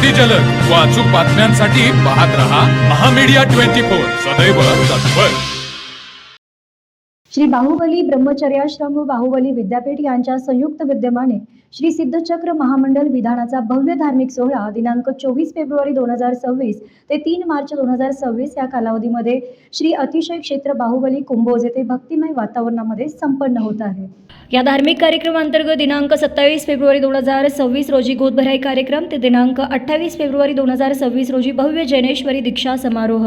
अतिजलद व अचूक बातम्यांसाठी पाहत रहा महामीडिया 24 सदैव तत्पर। श्री बाहुबली ब्रह्मचर्याश्रम व बाहुबली विद्यापीठ यांच्या संयुक्त विद्यमाने श्री सिद्धचक्र महामंडल विधानाचा भव्य धार्मिक सोहळा दिनांक 24 फेब्रुवारी 2026 ते 3 मार्च 2026 या कालावधीमध्ये श्री अतिशय क्षेत्र बाहुबली कुंभोज येथे भक्तिमय वातावरणामध्ये संपन्न होत आहे। या धार्मिक कार्यक्रमांतर्गत दिनांक 27 फेब्रुवारी 2026 रोजी गोदभराई कार्यक्रम ते दिनांक 28 फेब्रुवारी 2026 रोजी भव्य जैनेश्वरी दीक्षा समारोह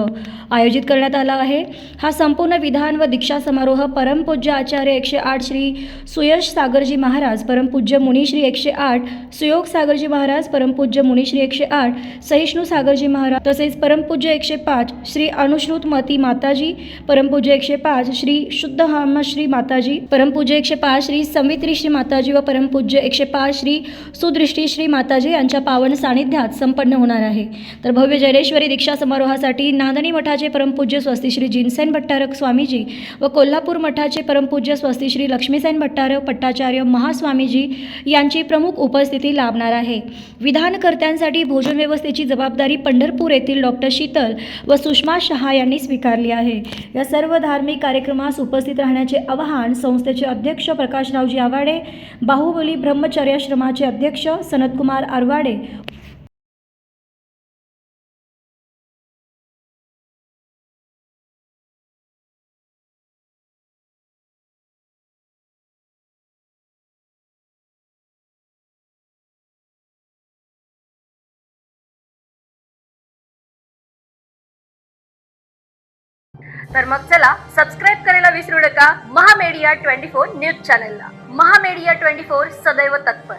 आयोजित करण्यात आला आहे। हा संपूर्ण विधान व दीक्षा समारोह परमपूज्य आचार्य 108 श्री सुयश सागरजी महाराज, परमपूज्य मुनी श्री 108 सुयोग सागरजी महाराज, परमपूज्य मुनी श्री 108 सहिष्णु सागरजी महाराज, तसेच परमपूज्य 105 श्री अनुश्रुत मती माताजी, परमपूज्य 105 श्री शुद्ध हाम श्री माताजी, परमपूज्य 105 श्री संवित्री श्री माताजी व परमपूज्य 105 श्री सुदृष्टी श्री माताजी यांच्या पावन सानिध्यात संपन्न होणार आहे। तर भव्य जैनेश्वरी दीक्षा समारोहासाठी नांदणी मठाचे परमपूज्य स्वस्ती श्री जिनसेन भट्टारक स्वामीजी व कोल्हापूर मठाचे परमपूज्य स्वस्ती श्री लक्ष्मीसेन भट्टारक पट्टाचार्य महास्वामीजी यांची प्रमुख उपस्थिती लाभणार आहे। विधानकर्त्यांसाठी भोजन व्यवस्थेची जबाबदारी पंढरपूर येथील डॉक्टर शीतल व सुषमा शहा यांनी स्वीकारली आहे। या सर्व धार्मिक कार्यक्रमास उपस्थित राहण्याचे आवाहन संस्थेचे अध्यक्ष प्रकाशरावजी आवाडे, बाहुबली ब्रह्मचर्याश्रमाचे अध्यक्ष सनतकुमार आरवाडे, तर मग चला सबस्क्राईब करायला विसरू नका महामीडिया 24 न्यूज चॅनलला। महामीडिया 24 सदैव तत्पर।